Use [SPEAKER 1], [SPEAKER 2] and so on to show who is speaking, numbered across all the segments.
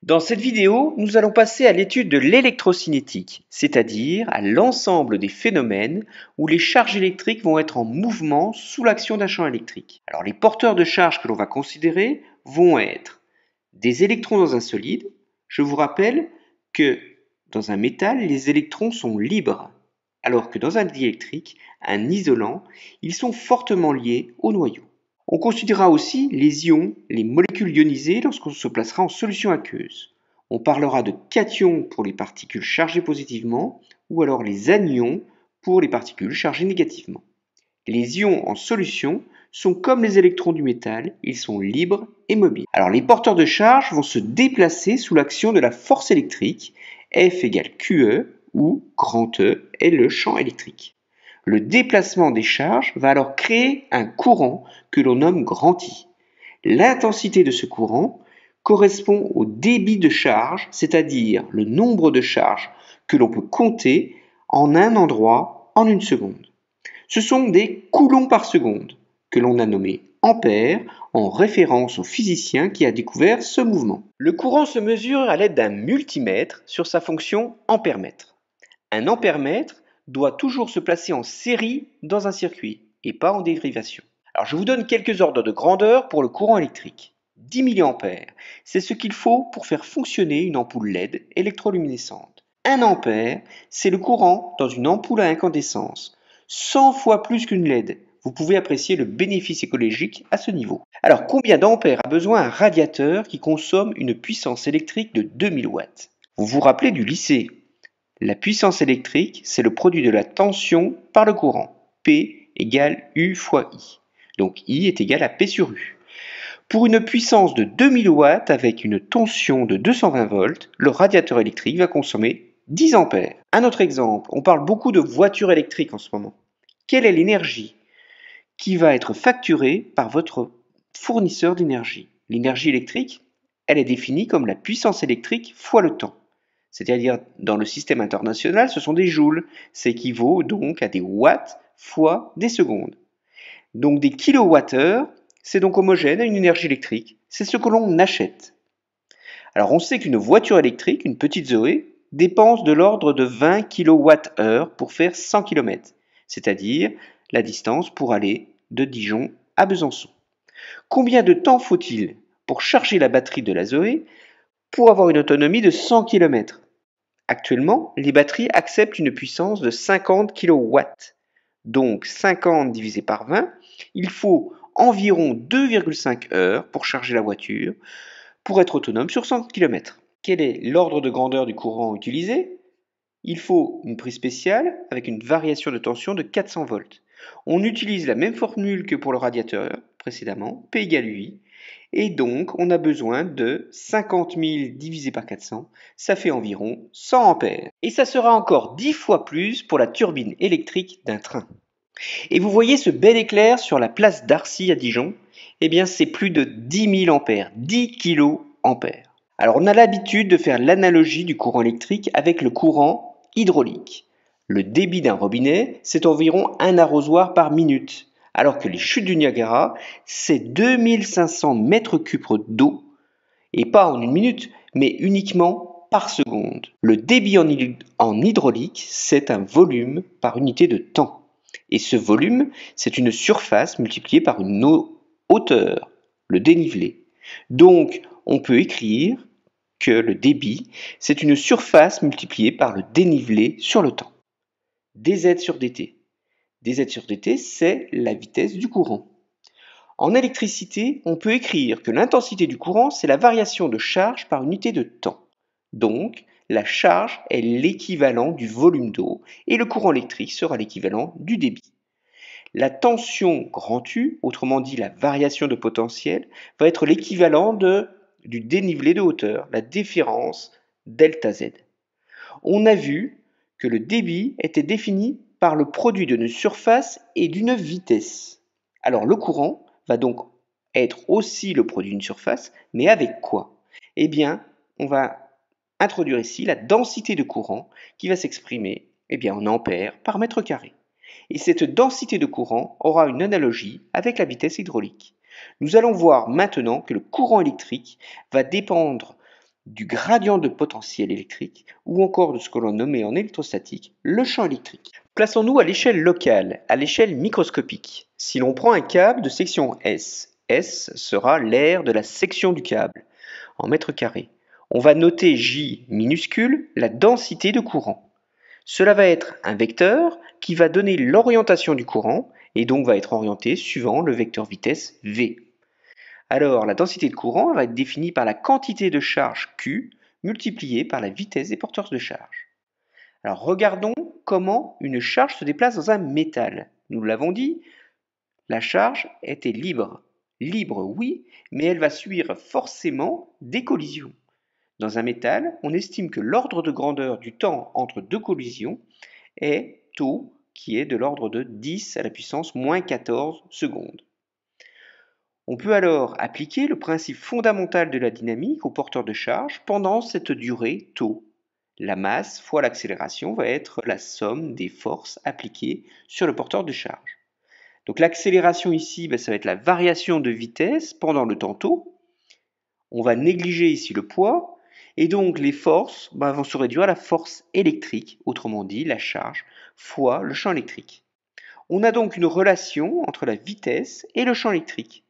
[SPEAKER 1] Dans cette vidéo, nous allons passer à l'étude de l'électrocinétique, c'est-à-dire à l'ensemble des phénomènes où les charges électriques vont être en mouvement sous l'action d'un champ électrique. Alors les porteurs de charge que l'on va considérer vont être des électrons dans un solide. Je vous rappelle que dans un métal, les électrons sont libres, alors que dans un diélectrique, un isolant, ils sont fortement liés au noyau. On considérera aussi les ions, les molécules ionisées lorsqu'on se placera en solution aqueuse. On parlera de cations pour les particules chargées positivement ou alors les anions pour les particules chargées négativement. Les ions en solution sont comme les électrons du métal, ils sont libres et mobiles. Alors les porteurs de charge vont se déplacer sous l'action de la force électrique, F égale QE, où grand E est le champ électrique. Le déplacement des charges va alors créer un courant que l'on nomme grand I. L'intensité de ce courant correspond au débit de charge, c'est-à-dire le nombre de charges que l'on peut compter en un endroit en une seconde. Ce sont des coulombs par seconde, que l'on a nommés ampères, en référence au physicien qui a découvert ce mouvement. Le courant se mesure à l'aide d'un multimètre sur sa fonction ampère-mètre. Un ampère-mètre doit toujours se placer en série dans un circuit et pas en dérivation. Alors je vous donne quelques ordres de grandeur pour le courant électrique. 10 mA, c'est ce qu'il faut pour faire fonctionner une ampoule LED électroluminescente. 1 ampère, c'est le courant dans une ampoule à incandescence. 100 fois plus qu'une LED. Vous pouvez apprécier le bénéfice écologique à ce niveau. Alors combien d'ampères a besoin un radiateur qui consomme une puissance électrique de 2000 watts? Vous vous rappelez du lycée? La puissance électrique, c'est le produit de la tension par le courant. P égale U fois I. Donc I est égal à P sur U. Pour une puissance de 2000 watts avec une tension de 220 volts, le radiateur électrique va consommer 10 ampères. Un autre exemple, on parle beaucoup de voitures électriques en ce moment. Quelle est l'énergie qui va être facturée par votre fournisseur d'énergie? L'énergie électrique, elle est définie comme la puissance électrique fois le temps. C'est-à-dire, dans le système international, ce sont des joules. Ça équivaut donc à des watts fois des secondes. Donc des kilowattheures, c'est donc homogène à une énergie électrique. C'est ce que l'on achète. Alors on sait qu'une voiture électrique, une petite Zoé, dépense de l'ordre de 20 kWh pour faire 100 km, c'est-à-dire la distance pour aller de Dijon à Besançon. Combien de temps faut-il pour charger la batterie de la Zoé pour avoir une autonomie de 100 km? Actuellement, les batteries acceptent une puissance de 50 kW. Donc 50 divisé par 20, il faut environ 2,5 heures pour charger la voiture pour être autonome sur 100 km. Quel est l'ordre de grandeur du courant utilisé? Il faut une prise spéciale avec une variation de tension de 400 volts. On utilise la même formule que pour le radiateur précédemment, P égale UI, et donc on a besoin de 50 000 divisé par 400, ça fait environ 100 ampères. Et ça sera encore 10 fois plus pour la turbine électrique d'un train. Et vous voyez ce bel éclair sur la place d'Arcy à Dijon? Eh bien c'est plus de 10 000 ampères, 10 kiloampères. Alors on a l'habitude de faire l'analogie du courant électrique avec le courant hydraulique. Le débit d'un robinet, c'est environ un arrosoir par minute, alors que les chutes du Niagara, c'est 2500 mètres cubes d'eau, et pas en une minute, mais uniquement par seconde. Le débit en hydraulique, c'est un volume par unité de temps. Et ce volume, c'est une surface multipliée par une hauteur, le dénivelé. Donc, on peut écrire que le débit, c'est une surface multipliée par le dénivelé sur le temps. dz sur dt. dz sur dt, c'est la vitesse du courant. En électricité, on peut écrire que l'intensité du courant, c'est la variation de charge par unité de temps. Donc, la charge est l'équivalent du volume d'eau et le courant électrique sera l'équivalent du débit. La tension grand U, autrement dit la variation de potentiel, va être l'équivalent du dénivelé de hauteur, la différence delta Z. On a vu que le débit était défini par le produit d'une surface et d'une vitesse. Alors le courant va donc être aussi le produit d'une surface, mais avec quoi? Eh bien, on va introduire ici la densité de courant qui va s'exprimer en ampères par mètre carré. Et cette densité de courant aura une analogie avec la vitesse hydraulique. Nous allons voir maintenant que le courant électrique va dépendre du gradient de potentiel électrique ou encore de ce que l'on nommait en électrostatique le champ électrique. Plaçons-nous à l'échelle locale, à l'échelle microscopique. Si l'on prend un câble de section S, S sera l'aire de la section du câble, en mètres carrés. On va noter J minuscule, la densité de courant. Cela va être un vecteur qui va donner l'orientation du courant et donc va être orienté suivant le vecteur vitesse V. Alors, la densité de courant va être définie par la quantité de charge Q multipliée par la vitesse des porteurs de charge. Alors, regardons comment une charge se déplace dans un métal. Nous l'avons dit, la charge était libre. Libre, oui, mais elle va subir forcément des collisions. Dans un métal, on estime que l'ordre de grandeur du temps entre deux collisions est τ, qui est de l'ordre de 10 à la puissance moins 14 secondes. On peut alors appliquer le principe fondamental de la dynamique aux porteurs de charge pendant cette durée τ. La masse fois l'accélération va être la somme des forces appliquées sur le porteur de charge. Donc l'accélération ici, ça va être la variation de vitesse pendant le temps τ. On va négliger ici le poids, et donc les forces vont se réduire à la force électrique, autrement dit la charge, fois le champ électrique. On a donc une relation entre la vitesse et le champ électrique.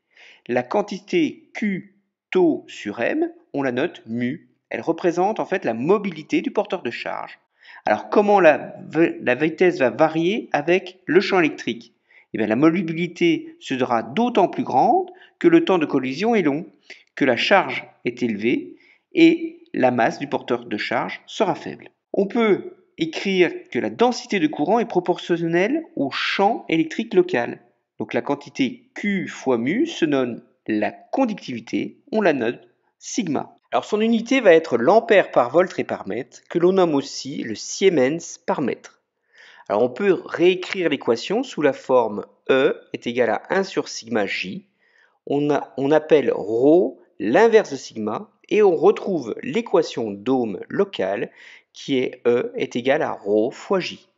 [SPEAKER 1] La quantité Q τ sur M, on la note mu. Elle représente en fait la mobilité du porteur de charge. Alors comment la vitesse va varier avec le champ électrique? La mobilité sera d'autant plus grande que le temps de collision est long, que la charge est élevée et la masse du porteur de charge sera faible. On peut écrire que la densité de courant est proportionnelle au champ électrique local. Donc la quantité Q fois mu se donne la conductivité, on la note sigma. Alors son unité va être l'ampère par volt et par mètre, que l'on nomme aussi le Siemens par mètre. Alors on peut réécrire l'équation sous la forme E est égal à 1 sur sigma J. On appelle ρ l'inverse de sigma et on retrouve l'équation d'Ohm locale qui est E est égal à ρ fois J.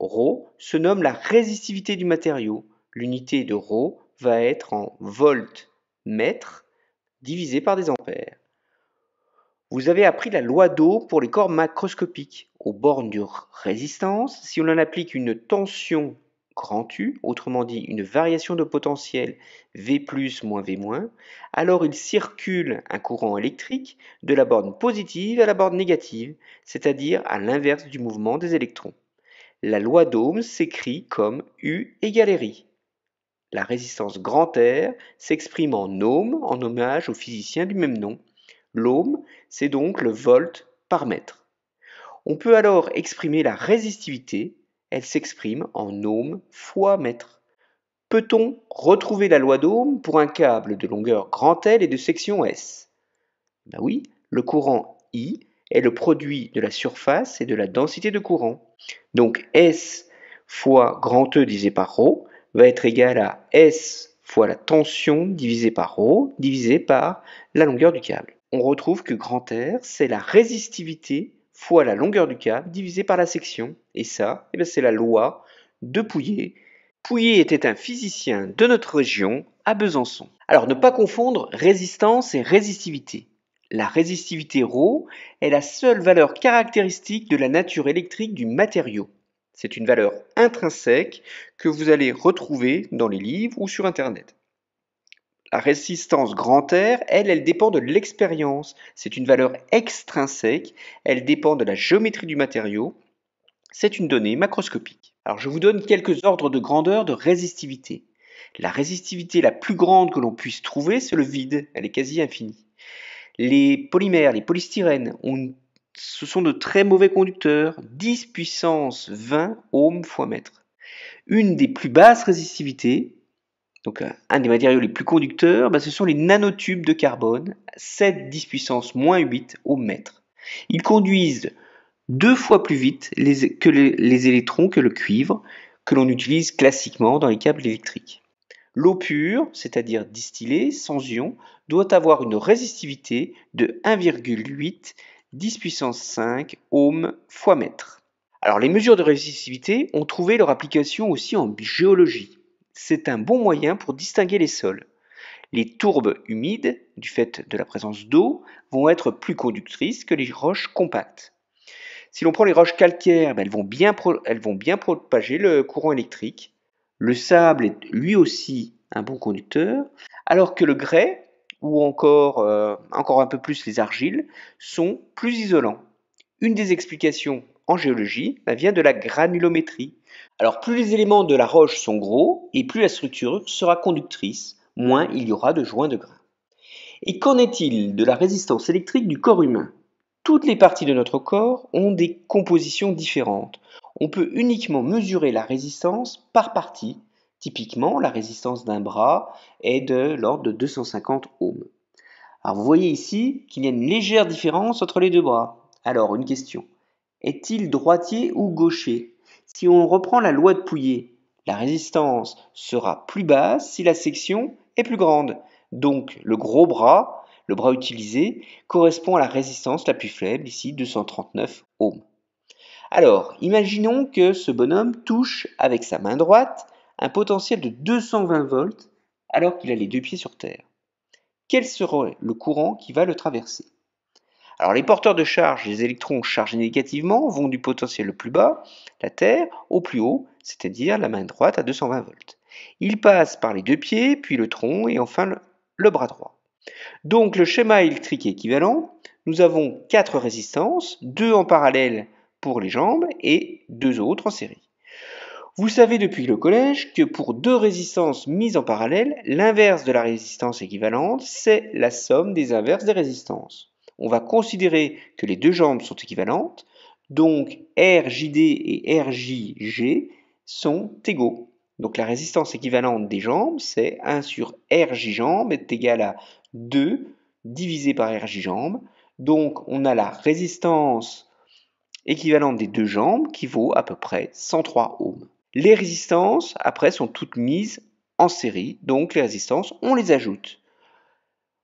[SPEAKER 1] Ρ se nomme la résistivité du matériau. L'unité de ρ va être en volts mètre divisé par des ampères. Vous avez appris la loi d'Ohm pour les corps macroscopiques. Aux bornes de résistance, si on en applique une tension grand U, autrement dit une variation de potentiel V plus moins V moins, alors il circule un courant électrique de la borne positive à la borne négative, c'est-à-dire à l'inverse du mouvement des électrons. La loi d'Ohm s'écrit comme U égale RI. La résistance grand R s'exprime en ohm en hommage au physicien du même nom. L'ohm, c'est donc le volt par mètre. On peut alors exprimer la résistivité, elle s'exprime en ohm fois mètre. Peut-on retrouver la loi d'Ohm pour un câble de longueur grand L et de section S? Oui, le courant I est le produit de la surface et de la densité de courant. Donc S fois grand E divisé par ρ va être égal à S fois la tension divisé par ρ divisé par la longueur du câble. On retrouve que grand R, c'est la résistivité fois la longueur du câble divisé par la section. Et ça, c'est la loi de Pouillet. Pouillet était un physicien de notre région, à Besançon. Alors ne pas confondre résistance et résistivité. La résistivité ρ est la seule valeur caractéristique de la nature électrique du matériau. C'est une valeur intrinsèque que vous allez retrouver dans les livres ou sur Internet. La résistance grand R, elle dépend de l'expérience. C'est une valeur extrinsèque, elle dépend de la géométrie du matériau. C'est une donnée macroscopique. Alors je vous donne quelques ordres de grandeur de résistivité. La résistivité la plus grande que l'on puisse trouver, c'est le vide, elle est quasi infinie. Les polymères, les polystyrènes, ce sont de très mauvais conducteurs, 10 puissance 20 ohms fois mètre. Une des plus basses résistivités, donc un des matériaux les plus conducteurs, ce sont les nanotubes de carbone, 7 10 puissance moins 8 au mètre. Ils conduisent 2 fois plus vite les électrons que le cuivre, que l'on utilise classiquement dans les câbles électriques. L'eau pure, c'est-à-dire distillée, sans ion, doit avoir une résistivité de 1,8 10 puissance 5 ohms fois mètre. Alors les mesures de résistivité ont trouvé leur application aussi en géologie. C'est un bon moyen pour distinguer les sols. Les tourbes humides, du fait de la présence d'eau, vont être plus conductrices que les roches compactes. Si l'on prend les roches calcaires, elles vont bien propager le courant électrique. Le sable est lui aussi un bon conducteur, alors que le grès, ou encore un peu plus les argiles, sont plus isolants. Une des explications en géologie vient de la granulométrie. Alors plus les éléments de la roche sont gros, et plus la structure sera conductrice, moins il y aura de joints de grains. Et qu'en est-il de la résistance électrique du corps humain? Toutes les parties de notre corps ont des compositions différentes. On peut uniquement mesurer la résistance par partie. Typiquement, la résistance d'un bras est de l'ordre de 250 ohms. Alors vous voyez ici qu'il y a une légère différence entre les deux bras. Alors une question, est-il droitier ou gaucher? Si on reprend la loi de Pouillet, la résistance sera plus basse si la section est plus grande. Donc le gros bras, le bras utilisé, correspond à la résistance la plus faible, ici 239 ohms. Alors, imaginons que ce bonhomme touche avec sa main droite un potentiel de 220 volts alors qu'il a les deux pieds sur terre. Quel serait le courant qui va le traverser? Alors les porteurs de charge, les électrons chargés négativement, vont du potentiel le plus bas, la Terre, au plus haut, c'est-à-dire la main droite à 220 volts. Ils passent par les deux pieds, puis le tronc et enfin le bras droit. Donc le schéma électrique est équivalent. Nous avons 4 résistances, 2 en parallèle pour les jambes et 2 autres en série. Vous savez depuis le collège que pour 2 résistances mises en parallèle, l'inverse de la résistance équivalente, c'est la somme des inverses des résistances. On va considérer que les deux jambes sont équivalentes, donc RJD et RJG sont égaux. Donc la résistance équivalente des jambes, c'est 1 sur RJ jambes est égal à 2 divisé par RJ jambes. Donc on a la résistance équivalente des deux jambes qui vaut à peu près 103 ohms. Les résistances, après, sont toutes mises en série, donc les résistances, on les ajoute.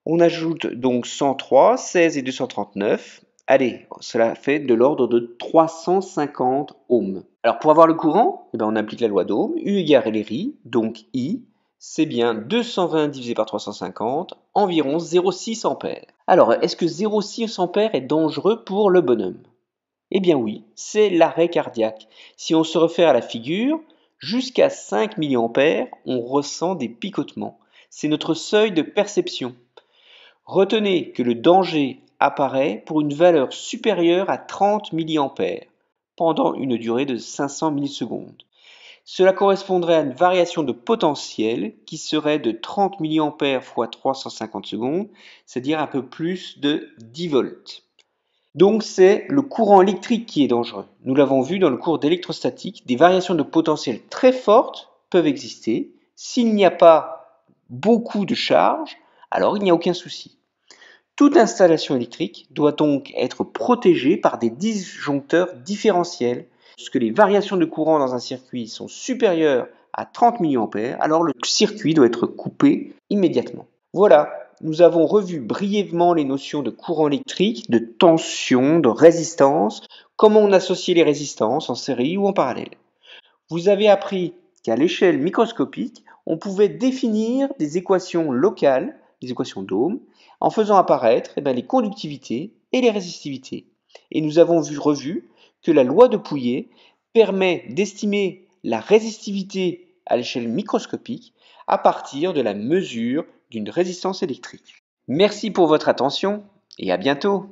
[SPEAKER 1] On ajoute donc 103, 16 et 239. Allez, cela fait de l'ordre de 350 ohms. Alors pour avoir le courant, on applique la loi d'Ohm, U égale LRI, donc I, c'est bien 220 divisé par 350, environ 0,6 ampères. Alors, est-ce que 0,6 ampères est dangereux pour le bonhomme? Eh bien oui, c'est l'arrêt cardiaque. Si on se réfère à la figure, jusqu'à 5 mA, on ressent des picotements. C'est notre seuil de perception. Retenez que le danger apparaît pour une valeur supérieure à 30 mA pendant une durée de 500 millisecondes. Cela correspondrait à une variation de potentiel qui serait de 30 mA fois 350 secondes, c'est-à-dire un peu plus de 10 volts. Donc c'est le courant électrique qui est dangereux. Nous l'avons vu dans le cours d'électrostatique, des variations de potentiel très fortes peuvent exister. S'il n'y a pas beaucoup de charge, alors il n'y a aucun souci. Toute installation électrique doit donc être protégée par des disjoncteurs différentiels. Lorsque les variations de courant dans un circuit sont supérieures à 30 mA, alors le circuit doit être coupé immédiatement. Voilà, nous avons revu brièvement les notions de courant électrique, de tension, de résistance, comment on associait les résistances en série ou en parallèle. Vous avez appris qu'à l'échelle microscopique, on pouvait définir des équations locales, des équations d'Ohm, en faisant apparaître les conductivités et les résistivités. Et nous avons revu que la loi de Pouillet permet d'estimer la résistivité à l'échelle microscopique à partir de la mesure d'une résistance électrique. Merci pour votre attention et à bientôt.